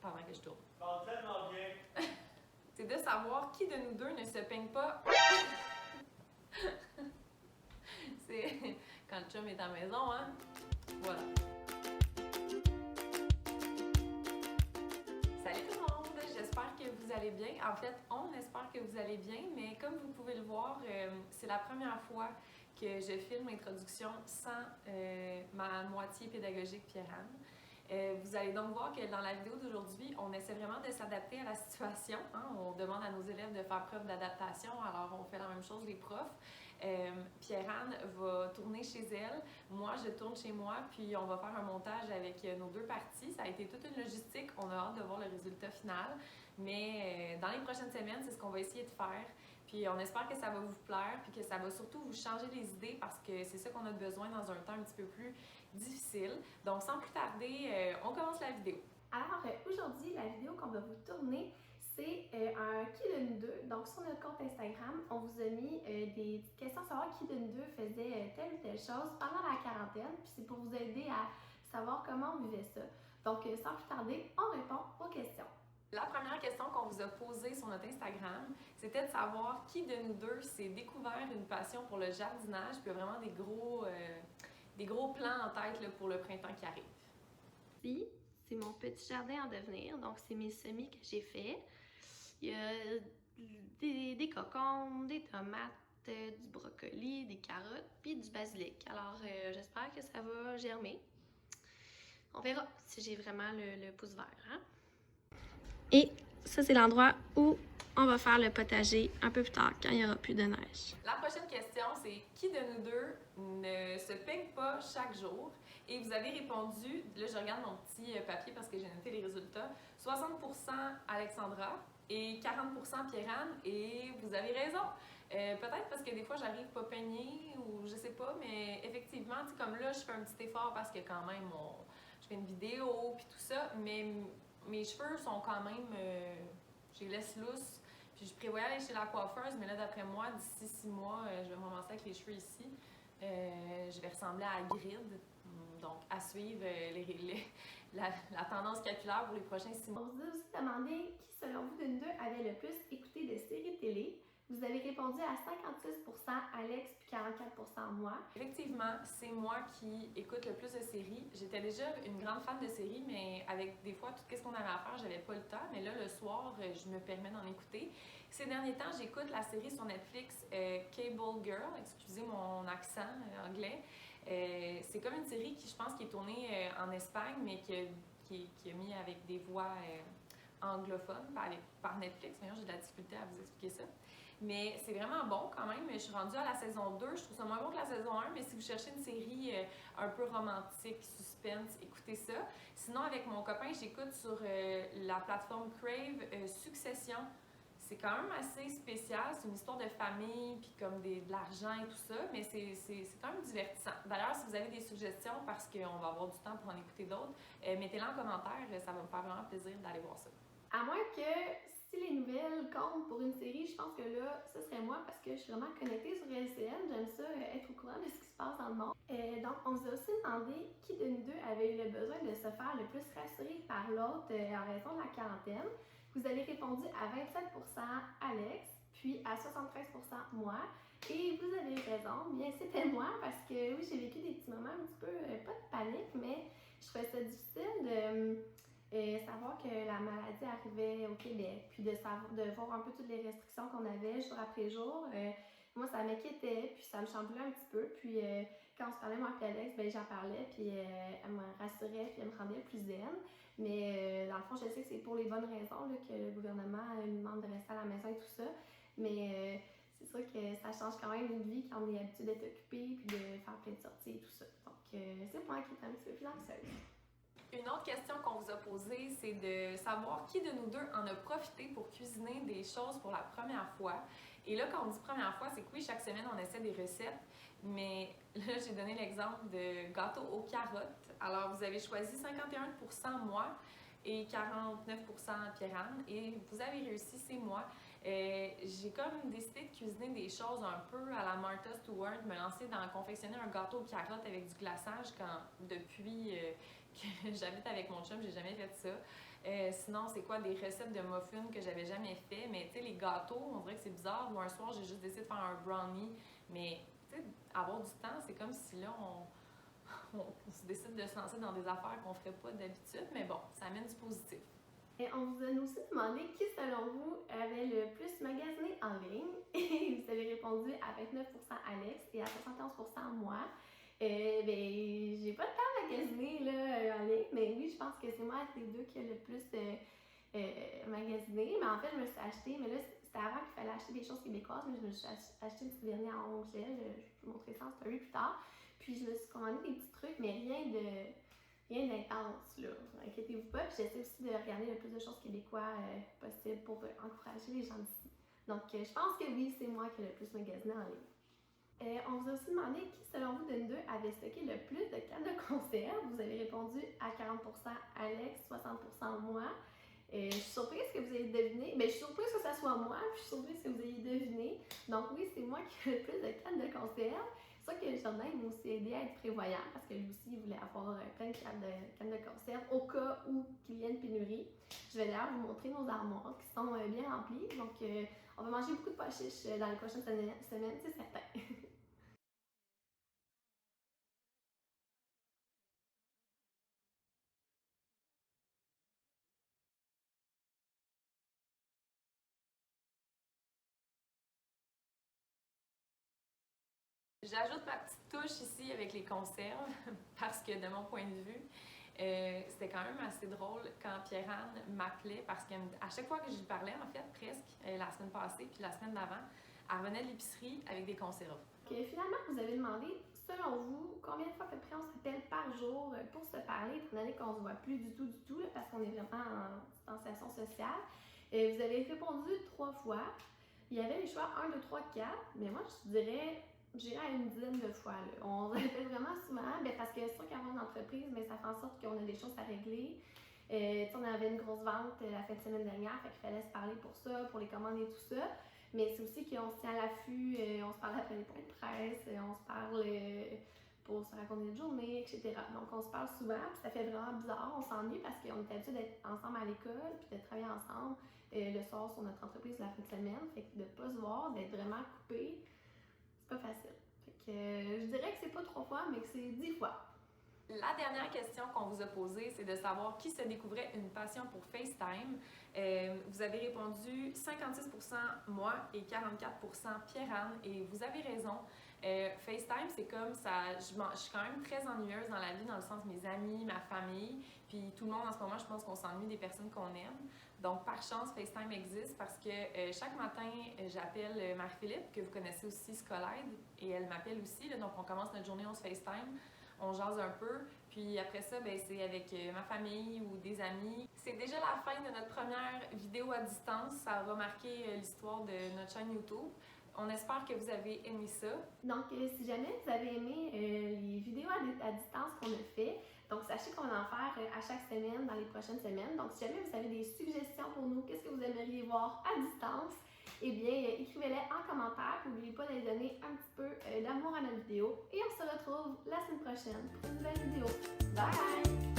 pendant que je tourne. Parle tellement bien. C'est de savoir qui de nous deux ne se peigne pas. C'est quand le chum est à la maison, hein? Voilà. Salut tout le monde! J'espère que vous allez bien. En fait, on espère que vous allez bien, mais comme vous pouvez le voir, c'est la première fois que je filme l'introduction sans ma moitié pédagogique Pierre-Anne. Vous allez donc voir que dans la vidéo d'aujourd'hui, on essaie vraiment de s'adapter à la situation. Hein? On demande à nos élèves de faire preuve d'adaptation, alors on fait la même chose les profs. Pierre-Anne va tourner chez elle, moi je tourne chez moi, puis on va faire un montage avec nos deux parties. Ça a été toute une logistique, on a hâte de voir le résultat final, mais dans les prochaines semaines, c'est ce qu'on va essayer de faire. Puis on espère que ça va vous plaire, puis que ça va surtout vous changer les idées parce que c'est ça qu'on a besoin dans un temps un petit peu plus difficile. Donc sans plus tarder, on commence la vidéo. Alors aujourd'hui, la vidéo qu'on va vous tourner, c'est un qui de nous deux. Donc sur notre compte Instagram, on vous a mis des questions à savoir qui de nous deux faisait telle ou telle chose pendant la quarantaine. Puis c'est pour vous aider à savoir comment on vivait ça. Donc sans plus tarder, on répond aux questions. La première question qu'on vous a posée sur notre Instagram, c'était de savoir qui de nous deux s'est découvert une passion pour le jardinage, puis a vraiment des gros plans en tête là, pour le printemps qui arrive. Ici, c'est mon petit jardin en devenir, donc c'est mes semis que j'ai fait. Il y a des cocombes, des tomates, du brocoli, des carottes, puis du basilic. Alors j'espère que ça va germer. On verra si j'ai vraiment le pouce vert. Hein? Et ça, c'est l'endroit où on va faire le potager un peu plus tard, quand il n'y aura plus de neige. La prochaine question, c'est qui de nous deux ne se peigne pas chaque jour? Et vous avez répondu, là je regarde mon petit papier parce que j'ai noté les résultats, 60% Alexandra et 40% Pierre-Anne, et vous avez raison. Peut-être parce que des fois j'arrive pas peignée ou je sais pas, mais effectivement, comme là je fais un petit effort parce que quand même je fais une vidéo puis tout ça, mais mes cheveux sont quand même, je les laisse lousses. Puis je prévoyais aller chez la coiffeuse, mais là, d'après moi, d'ici 6 mois, je vais me ramasser avec les cheveux ici. Je vais ressembler à Grid. Donc, à suivre la tendance capillaire pour les prochains 6 mois. On vous a aussi demandé qui, selon vous, de nous deux, avait le plus écouté de séries télé. Vous avez répondu à 56% Alex puis 44% moi. Effectivement, c'est moi qui écoute le plus de séries. J'étais déjà une grande fan de séries, mais avec des fois, tout ce qu'on avait à faire, j'avais pas le temps. Mais là, le soir, je me permets d'en écouter. Ces derniers temps, j'écoute la série sur Netflix Cable Girl, excusez mon accent anglais. C'est comme une série qui, je pense, qui est tournée en Espagne, mais qui a mis avec des voix anglophones par Netflix. D'ailleurs, j'ai de la difficulté à vous expliquer ça. Mais c'est vraiment bon quand même. Je suis rendue à la saison 2. Je trouve ça moins bon que la saison 1, mais si vous cherchez une série un peu romantique, suspense, écoutez ça. Sinon, avec mon copain, j'écoute sur la plateforme Crave Succession. C'est quand même assez spécial. C'est une histoire de famille, puis comme de l'argent et tout ça, mais c'est quand même divertissant. D'ailleurs, si vous avez des suggestions, parce qu'on va avoir du temps pour en écouter d'autres, mettez-les en commentaire. Ça va me faire vraiment plaisir d'aller voir ça. À moins que si les nouvelles comptent pour une série, je pense que là, ce serait moi parce que je suis vraiment connectée sur LCN. J'aime ça, être au courant de ce qui se passe dans le monde. Donc, on vous a aussi demandé qui de nous deux avait eu le besoin de se faire le plus rassurer par l'autre en raison de la quarantaine. Vous avez répondu à 27% Alex, puis à 73% moi. Et vous avez raison, bien c'était moi parce que oui, j'ai vécu des petits moments un petit peu, pas de panique, mais je trouvais ça difficile de savoir que la maladie arrivait au Québec, puis de voir un peu toutes les restrictions qu'on avait jour après jour. Moi, ça m'inquiétait, puis ça me chamboulait un petit peu. Puis quand on se parlait, moi et Alex, ben, j'en parlais, puis elle me rassurait, puis elle me rendait plus zen. Mais dans le fond, je sais que c'est pour les bonnes raisons là, que le gouvernement nous demande de rester à la maison et tout ça. Mais c'est sûr que ça change quand même une vie quand on est habitué d'être occupé, puis de faire plein de sorties et tout ça. Donc, c'est moi qui est un petit peu plus anxieuse. Une autre question qu'on vous a posée, c'est de savoir qui de nous deux en a profité pour cuisiner des choses pour la première fois. Et là, quand on dit première fois, c'est que oui, chaque semaine, on essaie des recettes, mais là, j'ai donné l'exemple de gâteau aux carottes. Alors, vous avez choisi 51% moi et 49% Pierre-Anne, et vous avez réussi, c'est moi. J'ai comme décidé de cuisiner des choses un peu à la Martha Stewart, me lancer dans confectionner un gâteau aux carottes avec du glaçage depuis que j'habite avec mon chum, j'ai jamais fait ça. Sinon, c'est quoi des recettes de muffins que j'avais jamais fait? Mais tu sais, les gâteaux, on dirait que c'est bizarre. Ou un soir, j'ai juste décidé de faire un brownie. Mais tu sais, avoir du temps, c'est comme si là, on se décide de se lancer dans des affaires qu'on ferait pas d'habitude. Mais bon, ça amène du positif. Et on vous a aussi demandé qui, selon vous, avait le plus magasiné en ligne. Et vous avez répondu à 29% Alex et à 71% moi. J'ai pas le temps de magasiner là, en ligne, mais oui, je pense que c'est moi des deux qui a le plus magasiné. Mais en fait, je me suis acheté, mais là, c'était avant qu'il fallait acheter des choses québécoises, mais je me suis acheté un petit vernis à onglet. Je vais vous montrer ça en story plus tard. Puis je me suis commandé des petits trucs, mais rien d'intense, là. Inquiétez-vous pas. Puis j'essaie aussi de regarder le plus de choses québécois possible pour encourager les gens d'ici. Donc, je pense que oui, c'est moi qui ai le plus magasiné en ligne. On vous a aussi demandé qui, selon vous, de nous deux, avait stocké le plus de cannes de conserve. Vous avez répondu à 40% Alex, 60% moi. Je suis surprise que vous ayez deviné. Je suis surprise que ça soit moi, puis je suis surprise que vous ayez deviné. Donc oui, c'est moi qui ai le plus de cannes de conserve. C'est ça que Jordan m'a aussi aidé à être prévoyant parce que lui aussi il voulait avoir plein de cannes de conserve au cas où il y ait une pénurie. Je vais d'ailleurs vous montrer nos armoires qui sont bien remplies. Donc on va manger beaucoup de pois chiches dans les prochaines semaines, c'est certain. J'ajoute ma petite touche ici avec les conserves parce que de mon point de vue, c'était quand même assez drôle quand Pierre-Anne m'appelait parce qu'à chaque fois que je lui parlais, en fait, presque, la semaine passée puis la semaine d'avant, elle revenait de l'épicerie avec des conserves. Finalement, vous avez demandé, selon vous, combien de fois à peu près on s'appelle par jour pour se parler, étant donné qu'on se voit plus du tout, là, parce qu'on est vraiment en distanciation sociale. Vous avez répondu 3 fois. Il y avait les choix 1, 2, 3, 4, mais moi je dirais, j'irais à une dizaine de fois. Là. On s'appelle vraiment souvent, parce que c'est sûr qu'avoir une entreprise, mais ça fait en sorte qu'on a des choses à régler. On avait une grosse vente la fin de semaine dernière, fait qu'il fallait se parler pour ça, pour les commandes et tout ça. Mais c'est aussi qu'on se tient à l'affût, on se parle après les points de presse, on se parle pour se raconter notre journée, etc. Donc on se parle souvent, puis ça fait vraiment bizarre, on s'ennuie parce qu'on est habitué d'être ensemble à l'école, puis de travailler ensemble le soir sur notre entreprise la fin de semaine. Fait que de ne pas se voir, d'être vraiment coupé, c'est pas facile. Fait que je dirais que c'est pas 3 fois, mais que c'est 10 fois. La dernière question qu'on vous a posée, c'est de savoir qui se découvrait une passion pour FaceTime. Vous avez répondu 56% moi et 44% Pierre-Anne, et vous avez raison. FaceTime, c'est comme ça, je suis quand même très ennuyeuse dans la vie, dans le sens de mes amis, ma famille, puis tout le monde en ce moment, je pense qu'on s'ennuie des personnes qu'on aime. Donc, par chance, FaceTime existe parce que chaque matin, j'appelle Marie-Philippe, que vous connaissez aussi, Scolide, et elle m'appelle aussi. Là, donc, on commence notre journée, on se FaceTime. On jase un peu, puis après ça, c'est avec ma famille ou des amis. C'est déjà la fin de notre première vidéo à distance. Ça aura marqué l'histoire de notre chaîne YouTube. On espère que vous avez aimé ça. Donc, si jamais vous avez aimé les vidéos à distance qu'on a fait, donc sachez qu'on va en faire à chaque semaine dans les prochaines semaines. Donc, si jamais vous avez des suggestions pour nous, qu'est-ce que vous aimeriez voir à distance, eh bien, écrivez-les en commentaire. N'oubliez pas de donner un petit peu d'amour à notre vidéo. Et on se retrouve la semaine prochaine pour une nouvelle vidéo. Bye!